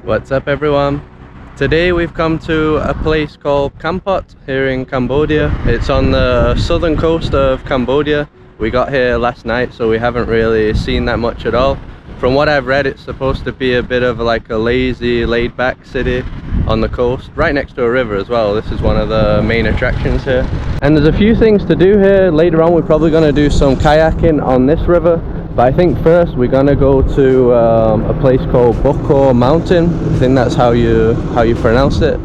What's up everyone? Today we've come to a place called Kampot here in Cambodia. It's on the southern coast of Cambodia. We got here last night, so we haven't really seen that much at all. From what I've read, it's supposed to be a bit of like a lazy, laid-back city on the coast, right next to a river as well. This is one of the main attractions here. And there's a few things to do here. Later on we're probably going to do some kayaking on this river. But I think first we're gonna go to a place called Waterfall Mountain. I think that's how you pronounce it.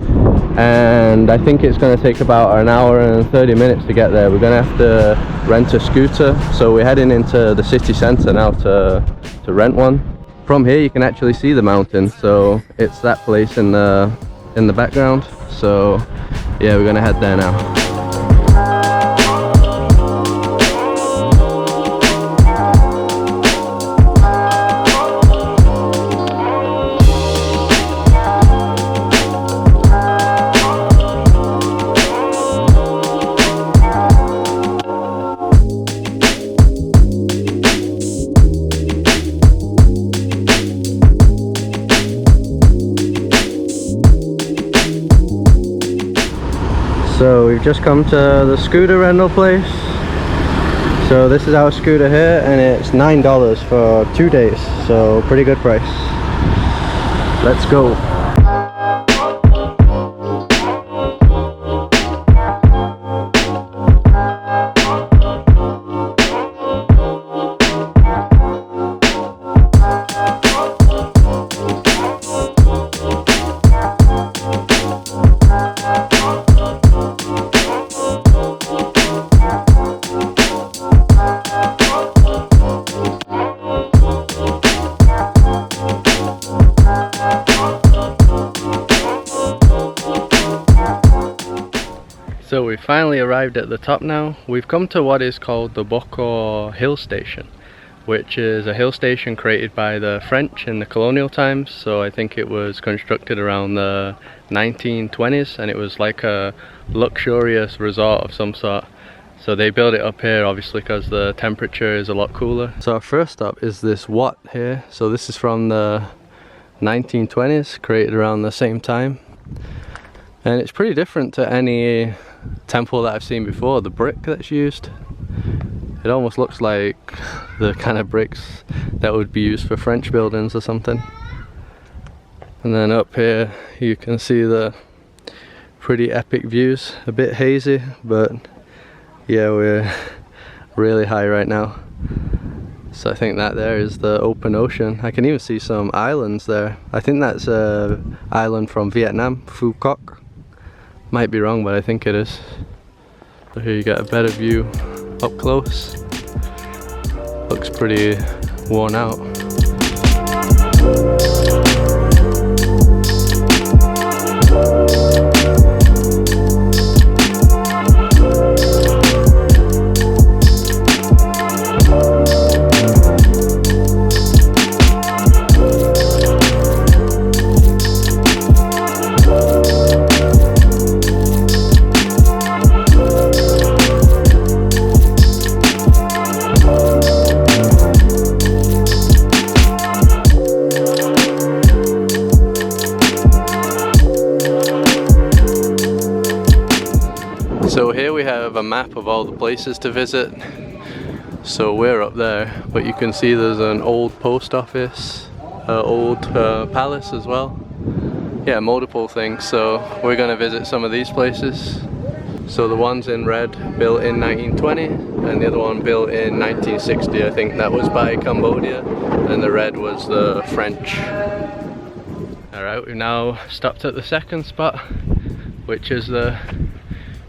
And I think it's gonna take about an hour and 30 minutes to get there. We're gonna have to rent a scooter. So we're heading into the city center now to rent one. From here you can actually see the mountain. So it's that place in the background. So yeah, we're gonna head there now. So we've just come to the scooter rental place. So this is our scooter here and it's $9 for 2 days. So pretty good price. Let's go. So we finally arrived at the top now. We've come to what is called the Waterfall Hill Station, which is a hill station created by the French in the colonial times. So I think it was constructed around the 1920s and it was like a luxurious resort of some sort. So they built it up here obviously because the temperature is a lot cooler. So our first stop is this Wat here. So this is from the 1920s, created around the same time. And it's pretty different to any temple that I've seen before. The brick that's used, it almost looks like the kind of bricks that would be used for French buildings or something. And then up here you can see the pretty epic views. A bit hazy, but yeah, we're really high right now. So I think that there is the open ocean. I can even see some islands there. I think that's an island from Vietnam, Phu Quoc. Might be wrong, but I think it is. So here you get a better view up close. Looks pretty worn out. So here we have a map of all the places to visit. So we're up there, but you can see there's an old post office, old palace as well. Yeah, multiple things. So we're going to visit some of these places. So the one's in red, built in 1920, and the other one built in 1960. I think that was by Cambodia, and the red was the French. Alright, we've now stopped at the second spot, which is the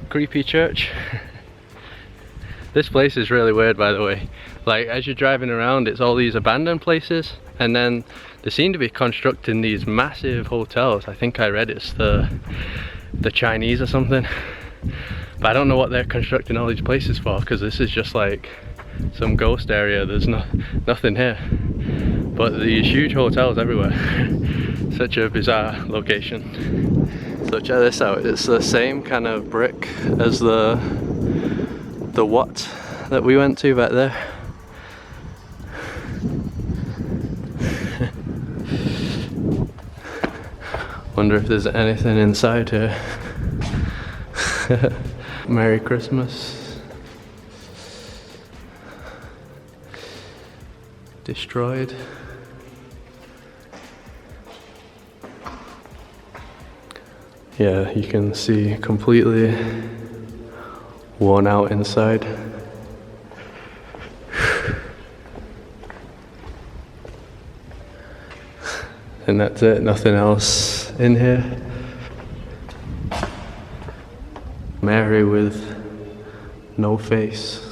creepy church. This place is really weird, by the way. Like, as you're driving around, it's all these abandoned places, and then they seem to be constructing these massive hotels. I think I read it's the Chinese or something, but I don't know what they're constructing all these places for, because this is just like some ghost area. There's nothing here, but these huge hotels everywhere. Such a bizarre location. So check this out, it's the same kind of brick as the Wat that we went to back there. Wonder if there's anything inside here. Merry Christmas. Destroyed. Yeah, you can see completely worn out inside. And that's it, nothing else in here. Mary with no face.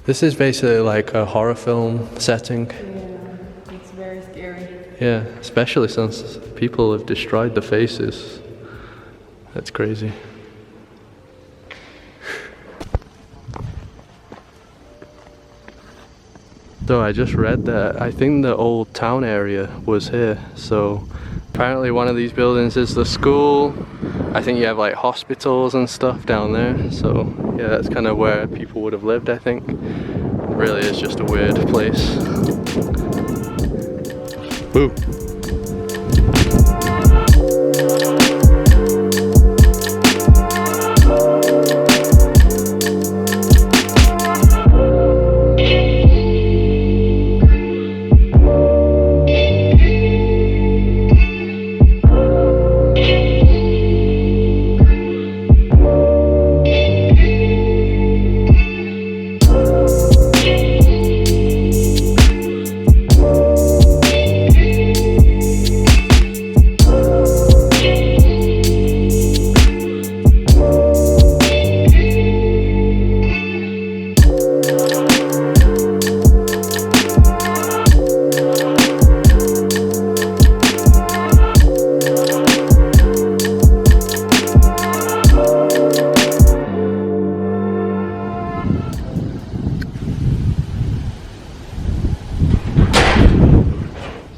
This is basically like a horror film setting. Yeah, it's very scary. Yeah, especially since people have destroyed the faces. That's crazy. So I just read that I think the old town area was here. So apparently one of these buildings is the school. I think you have like hospitals and stuff down there. So yeah, that's kind of where people would have lived, I think. Really, it's just a weird place. Woo.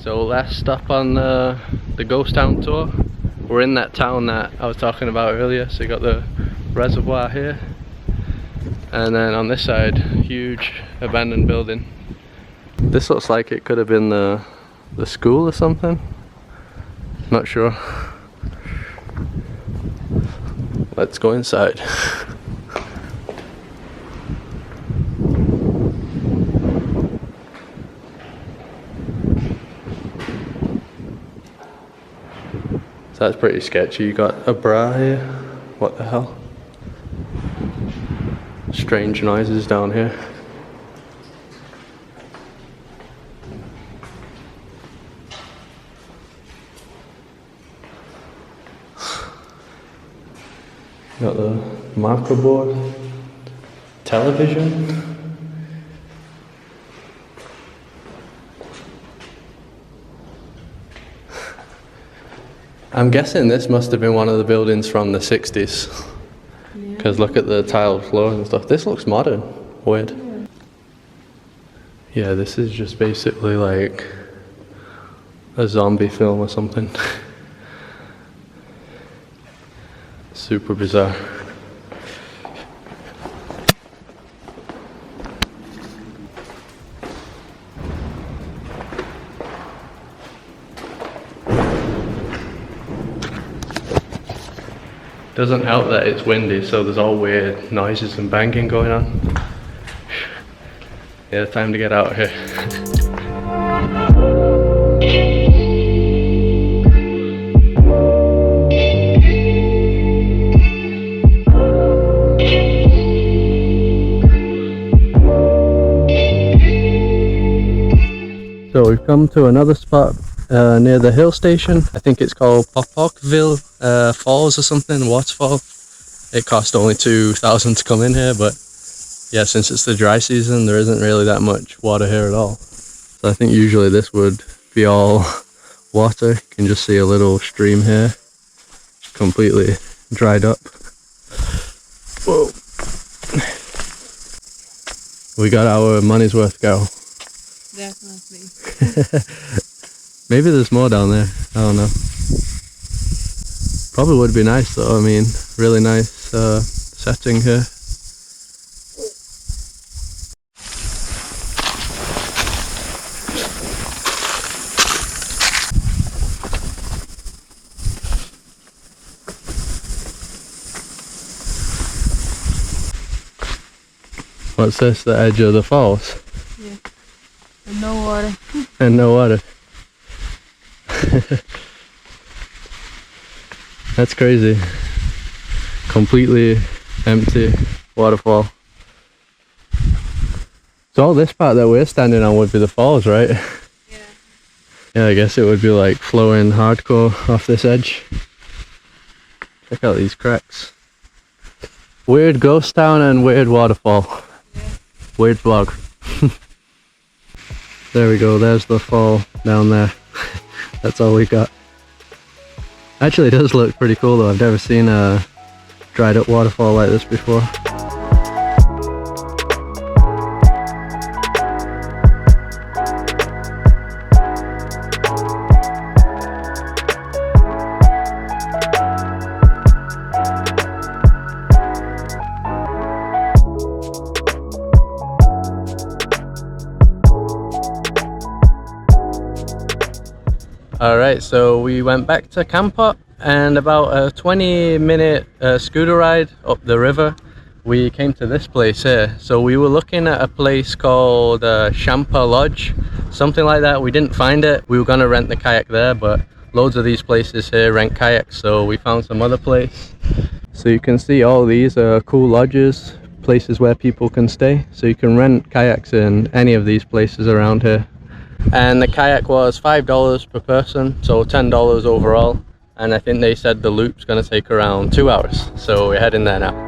So last stop on the ghost town tour. We're in that town that I was talking about earlier. So you got the reservoir here, and then on this side, huge abandoned building. This looks like it could have been the school or something. Not sure. Let's go inside. So that's pretty sketchy. You got a bra here. What the hell? Strange noises down here. Got the marker board. Television. I'm guessing this must have been one of the buildings from the 60s. Because look at the tiled floor and stuff. This looks modern. Weird. Yeah, this is just basically like a zombie film or something. Super bizarre. Doesn't help that it's windy, so there's all weird noises and banging going on. Yeah, time to get out of here. So we've come to another spot near the hill station. I think it's called Popokville Falls or something, Waterfall. It cost only 2,000 to come in here, but yeah, since it's the dry season, there isn't really that much water here at all. So I think usually this would be all water. You can just see a little stream here, completely dried up. Whoa. We got our money's worth, girl. Definitely. Maybe there's more down there, I don't know. Probably would be nice though, I mean, really nice setting here. What's this? The edge of the falls? Yeah. And no water. And no water. That's crazy. Completely empty waterfall. So all this part that we're standing on would be the falls, right? Yeah. Yeah, I guess it would be like flowing hardcore off this edge. Check out these cracks. Weird ghost town and weird waterfall. Yeah. Weird vlog. There we go, there's the fall down there. That's all we got. Actually, it does look pretty cool though. I've never seen a dried up waterfall like this before. Alright, so we went back to Kampot, and about a 20-minute scooter ride up the river we came to this place here. So we were looking at a place called Champa Lodge, something like that. We didn't find it. We were going to rent the kayak there, but loads of these places here rent kayaks, so we found some other place. So you can see all these are cool lodges, places where people can stay. So you can rent kayaks in any of these places around here. And the kayak was $5 per person, so $10 overall. And I think they said the loop's going to take around 2 hours, so we're heading there now.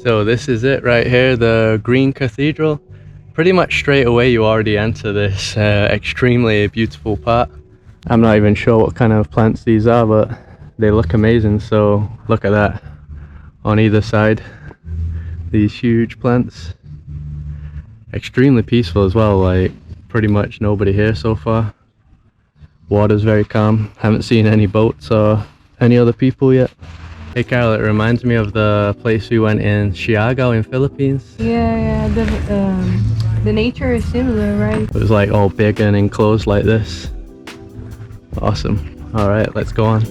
So this is it right here, the Green Cathedral. Pretty much straight away you already enter this extremely beautiful part. I'm not even sure what kind of plants these are, but they look amazing. So look at that on either side, these huge plants. Extremely peaceful as well, like pretty much nobody here so far. Water's very calm, haven't seen any boats or any other people yet. Hey Carol, it reminds me of the place we went in Siargao in Philippines. Yeah, the nature is similar, right? It was like all big and enclosed like this. Awesome. All right, let's go on.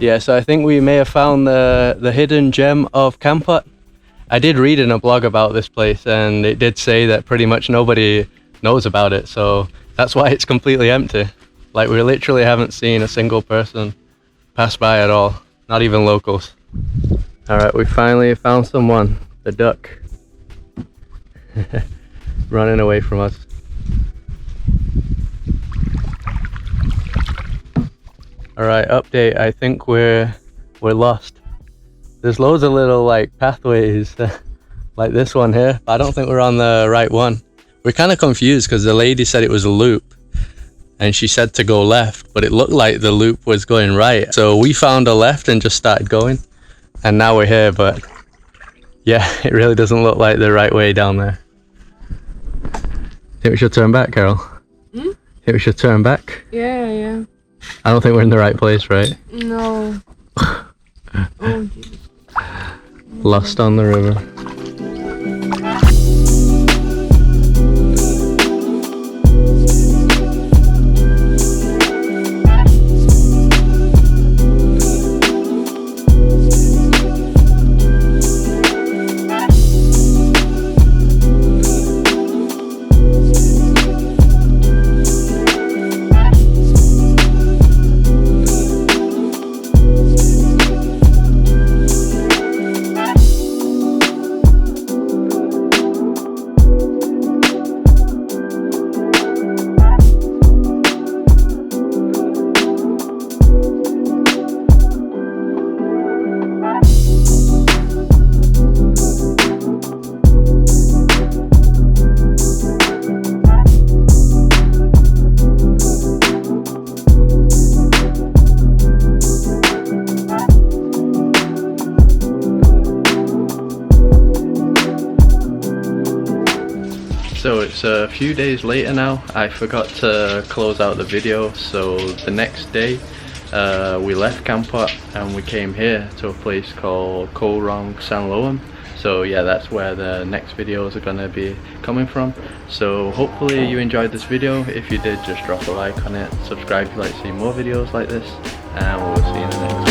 Yeah, so I think we may have found the hidden gem of Kampot. I did read in a blog about this place, and it did say that pretty much nobody knows about it, so that's why it's completely empty. Like, we literally haven't seen a single person pass by at all, not even locals. Alright, we finally found someone, the duck. Running away from us. Alright, update. I think we're lost. There's loads of little like pathways like this one here, but I don't think we're on the right one. We're kind of confused because the lady said it was a loop and she said to go left, but it looked like the loop was going right. So we found a left and just started going, and now we're here, but yeah, it really doesn't look like the right way down there. Think we should turn back, Carol? Hmm? Think we should turn back? Yeah. I don't think we're in the right place, right? No. Oh, Jesus. Lost on the river. So it's a few days later now. I forgot to close out the video, so the next day we left Kampot and we came here to a place called Koh Rong San Loam. So yeah, that's where the next videos are going to be coming from. So hopefully you enjoyed this video. If you did, just drop a like on it, subscribe if you'd like to see more videos like this, and we'll see you in the next